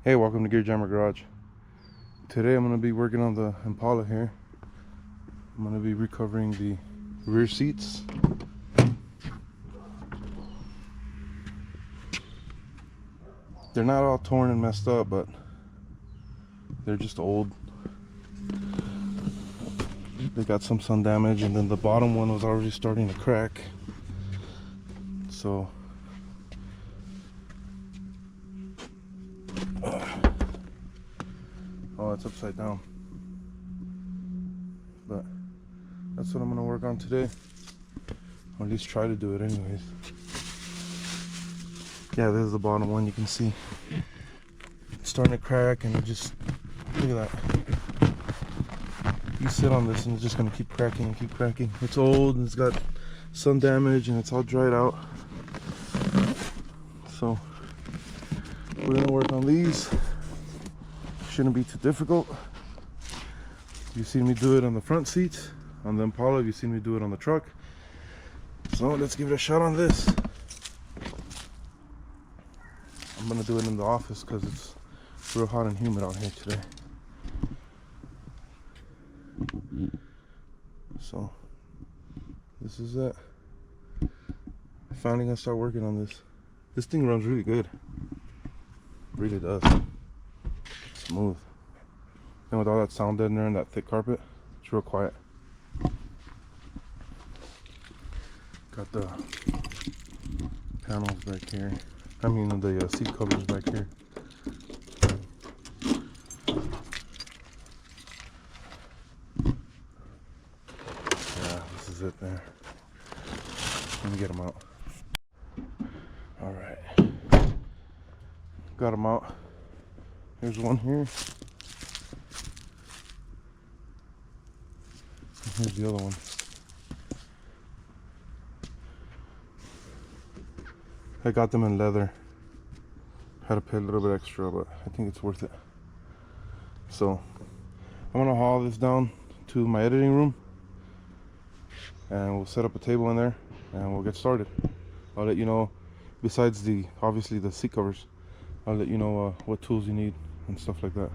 Hey, welcome to Gear Jammer Garage. Today I'm going to be working on the Impala here. I'm going to be recovering the rear seats. They're not all torn and messed up, but they're just old. They got some sun damage, and then the bottom one was already starting to crack. So oh, it's upside down. But that's what I'm gonna work on today. Or at least try to do it anyways. Yeah, this is the bottom one. You can see it's starting to crack, and it just, look at that. You sit on this and it's just gonna keep cracking and keep cracking. It's old and it's got sun damage and it's all dried out. So we're gonna work on these. Shouldn't be too difficult. You've seen me do it on the front seats on the Impala. You've seen me do it on the truck. So let's give it a shot on this. I'm gonna do it in the office because it's real hot and humid out here today. So this is it. Finally gonna start working on this. This thing runs really good. Really does. Smooth. And with all that sound deadener and that thick carpet, it's real quiet. Got the panels back here. I mean the seat covers back here. Yeah, this is it there. Let me get them out. Alright. Got them out. Here's one here. And here's the other one. I got them in leather. Had to pay a little bit extra, but I think it's worth it. So I'm gonna haul this down to my editing room, and we'll set up a table in there and we'll get started. I'll let you know, besides obviously the seat covers, I'll let you know what tools you need and stuff like that.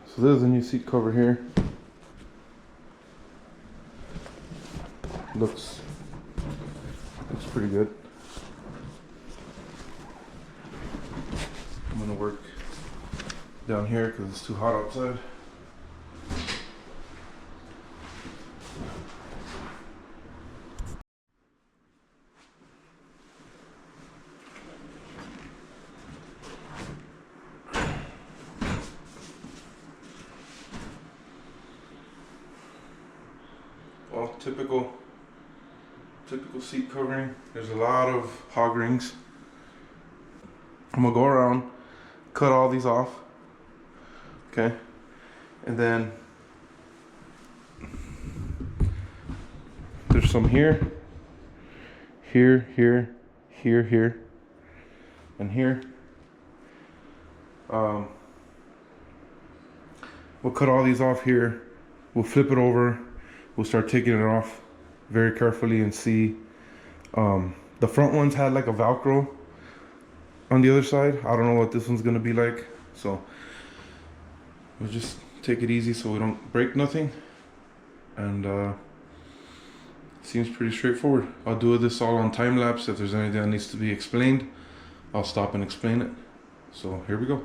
So there's a new seat cover here. Looks pretty good. I'm gonna work down here because it's too hot outside. Well, typical seat covering. There's a lot of hog rings. I'm gonna go around, cut all these off, okay, and then there's some here, here, and here. We'll cut all these off here. We'll flip it over. We'll start taking it off very carefully and see. The front ones had like a Velcro on the other side. I don't know what this one's gonna be like, so we'll just take it easy so we don't break nothing. And seems pretty straightforward. I'll do this all on time lapse. If there's anything that needs to be explained, I'll stop and explain it. So here we go.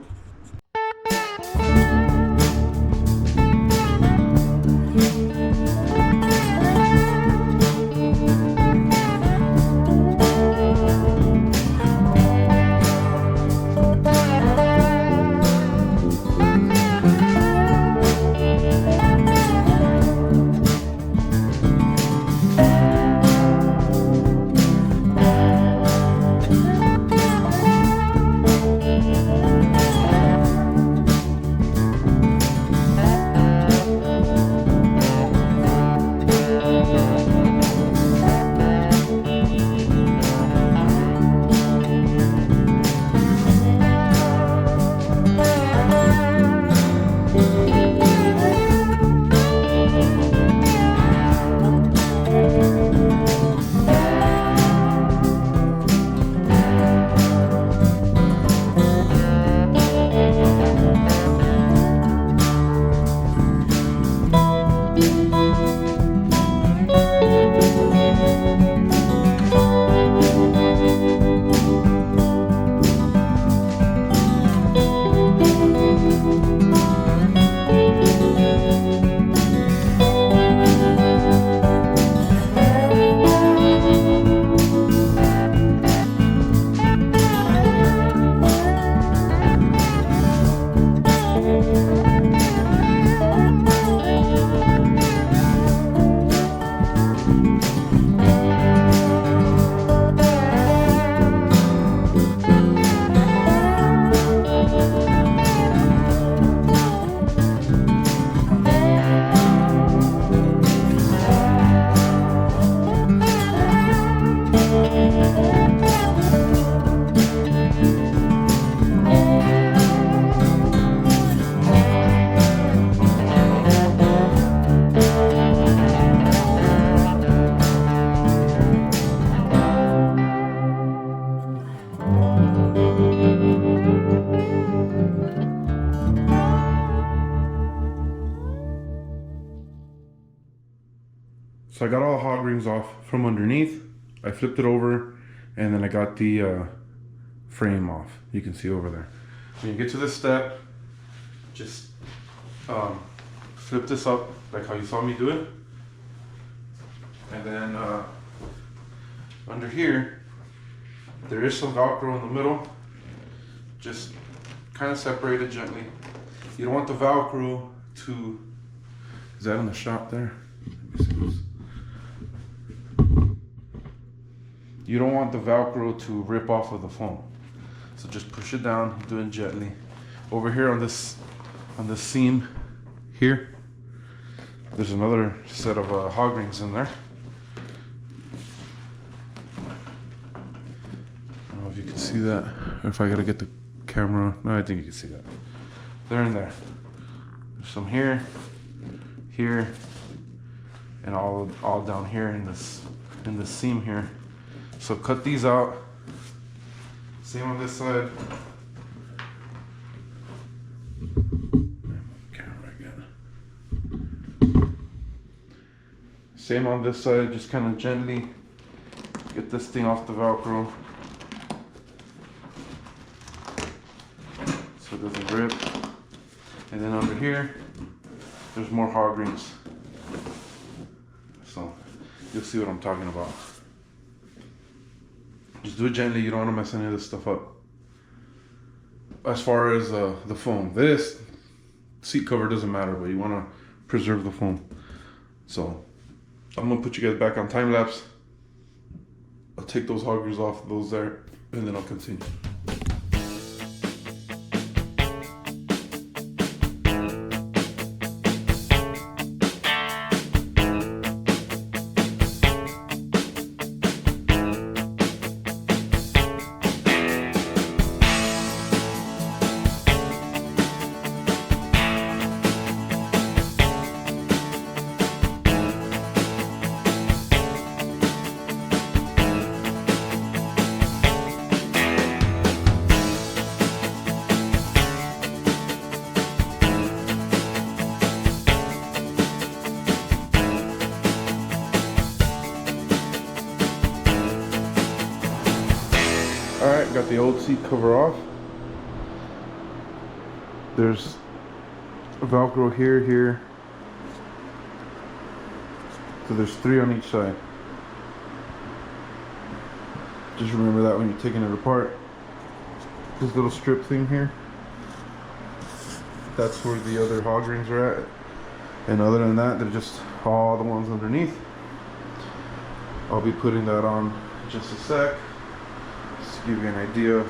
So I got all the hog rings off from underneath. I flipped it over, and then I got the frame off. You can see over there. When you get to this step, just flip this up like how you saw me do it. And then under here, there is some Velcro in the middle. Just kind of separate it gently. You don't want the Velcro to, is that in the shop there? Let me see this. You don't want the Velcro to rip off of the foam. So just push it down, do it gently. Over here on this seam here, there's another set of hog rings in there. I don't know if you can see that, or if I gotta get the camera. No, I think you can see that. They're in there. There's some here, here, and all down here in this seam here. So cut these out. Same on this side. Camera again. Same on this side. Just kind of gently get this thing off the Velcro so it doesn't rip. And then under here, there's more hog rings. So you'll see what I'm talking about. Just do it gently. You don't want to mess any of this stuff up. As far as the foam, this seat cover doesn't matter, but you want to preserve the foam. So I'm gonna put you guys back on time lapse. I'll take those hoggers off those there, and then I'll continue. Alright, got the old seat cover off. There's a Velcro here, here. So there's 3 on each side. Just remember that when you're taking it apart. This little strip thing here, that's where the other hog rings are at. And other than that, they're just all the ones underneath. I'll be putting that on in just a sec. Give you an idea.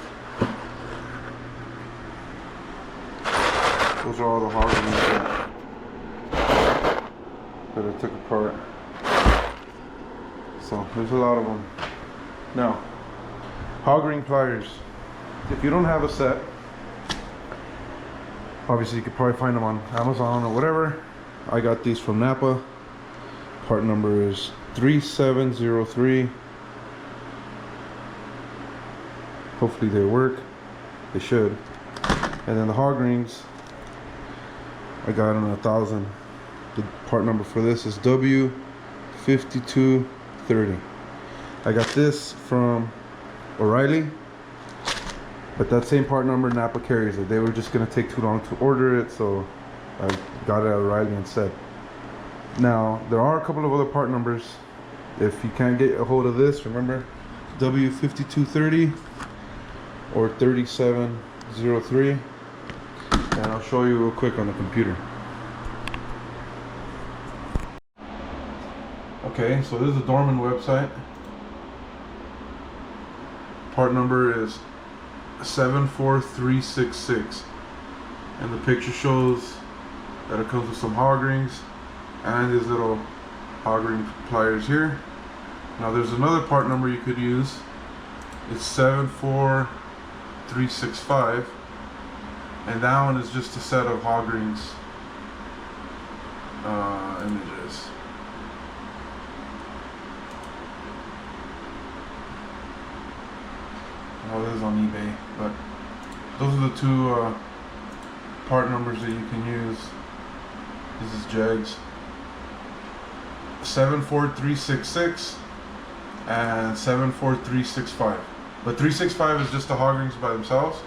Those are all the hog rings that I took apart. So there's a lot of them. Now, hog ring pliers. If you don't have a set, obviously you could probably find them on Amazon or whatever. I got these from Napa. Part number is 3703. Hopefully they work. They should. And then the hog rings, I got them 1,000. The part number for this is W5230. I got this from O'Reilly, but that same part number Napa carries it. They were just gonna take too long to order it, so I got it at O'Reilly instead. Now there are a couple of other part numbers. If you can't get a hold of this, remember W5230 or 3703, and I'll show you real quick on the computer. Okay, so this is the Dorman website. Part number is 74366, and the picture shows that it comes with some hog rings and these little hog ring pliers here. Now there's another part number you could use. It's 74365, and that one is just a set of hog rings images. Oh, this is on eBay, but those are the 2 part numbers that you can use. This is Jegs. 74366 and 74365. But 365 is just the hog rings by themselves,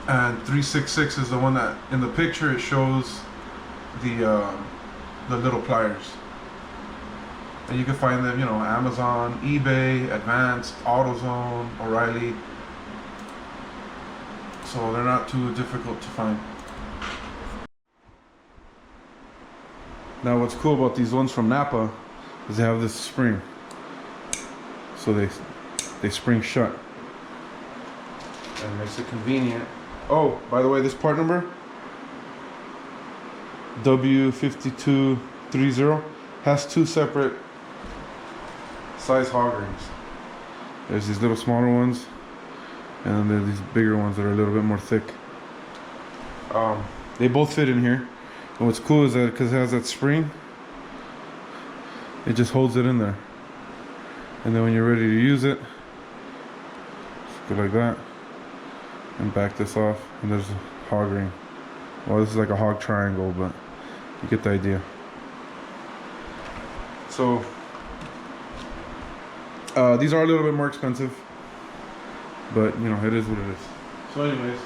and 366 is the one that in the picture it shows the little pliers. And you can find them, you know, Amazon, eBay, Advanced, AutoZone, O'Reilly. So they're not too difficult to find. Now what's cool about these ones from Napa is they have this spring. So they spring shut. And it makes it convenient. Oh, by the way, this part number, W5230, has two separate size hog rings. There's these little smaller ones, and then there's these bigger ones that are a little bit more thick. They both fit in here. And what's cool is that because it has that spring, it just holds it in there. And then when you're ready to use it, just go like that and back this off, and there's a hog ring. Well, this is like a hog triangle, but you get the idea. So these are a little bit more expensive, but you know, it is what it is. So anyways,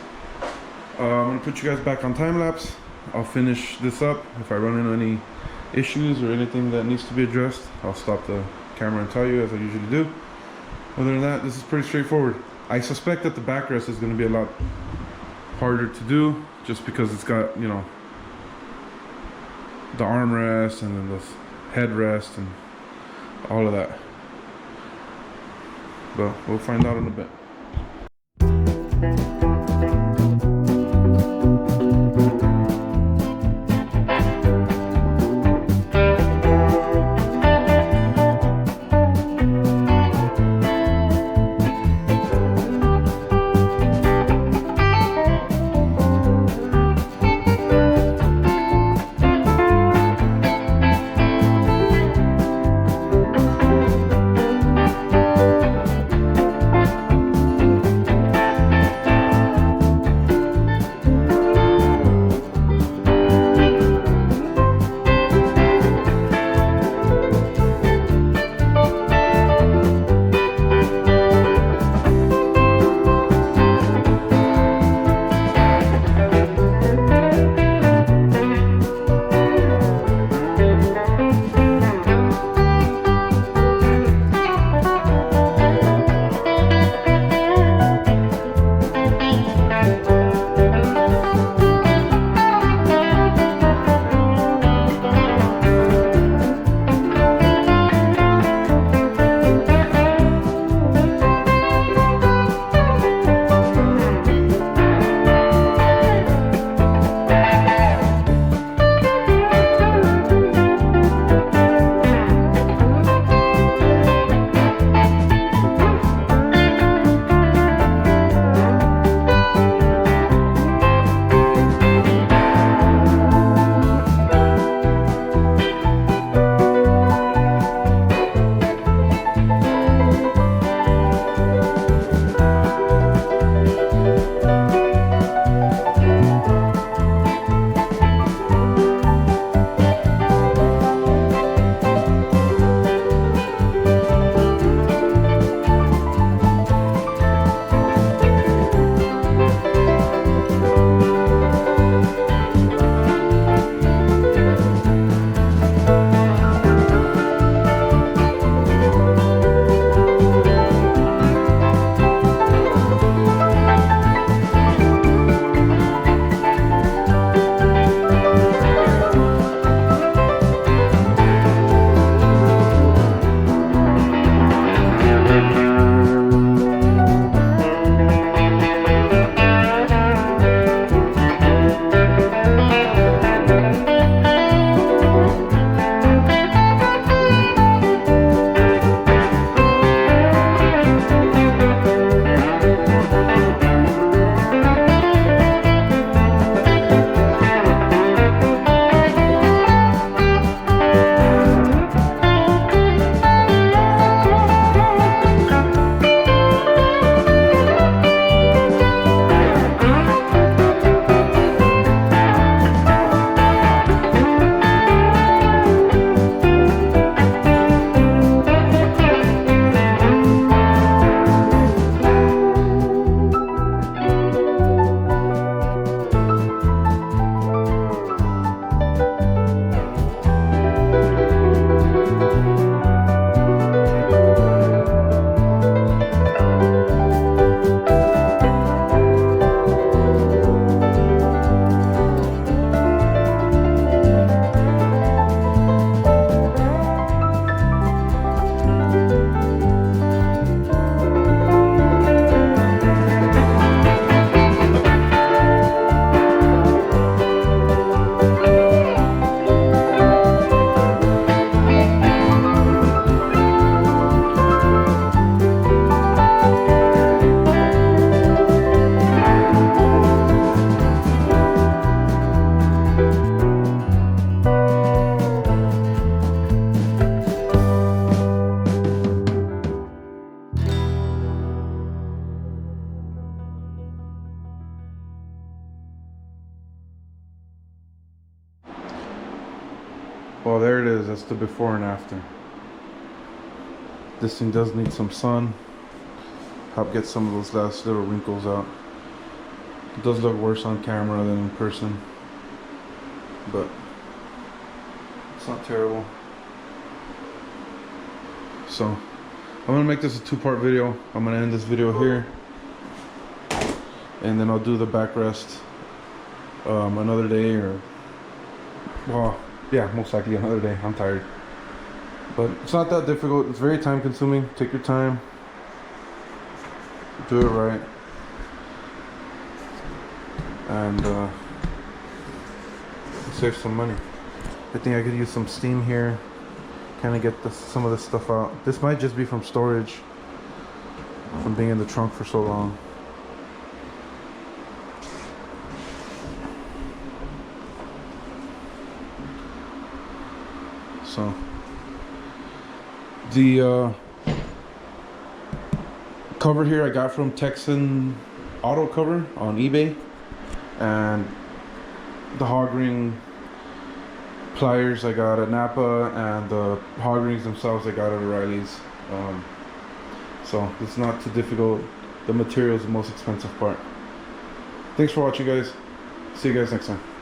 I'm gonna put you guys back on time lapse. I'll finish this up. If I run into any issues or anything that needs to be addressed, I'll stop the camera and tell you, as I usually do. Other than that, this is pretty straightforward. I suspect that the backrest is going to be a lot harder to do, just because it's got, you know, the armrest and then the headrest and all of that. But we'll find out in a bit. Well, there it is. That's the before and after. This thing does need some sun. Help get some of those last little wrinkles out. It does look worse on camera than in person, but it's not terrible. So I'm gonna make this a two-part video. I'm gonna end this video here, and then I'll do the backrest another day, or well, yeah, most likely another day. I'm tired, but it's not that difficult. It's very time consuming. Take your time, do it right, and save some money. I think I could use some steam here, kind of get some of this stuff out. This might just be from storage, from being in the trunk for so long. So the cover here I got from Texan Auto Cover on eBay, and the hog ring pliers I got at Napa, and the hog rings themselves I got at O'Reilly's. So it's not too difficult. The material is the most expensive part. Thanks for watching, guys. See you guys next time.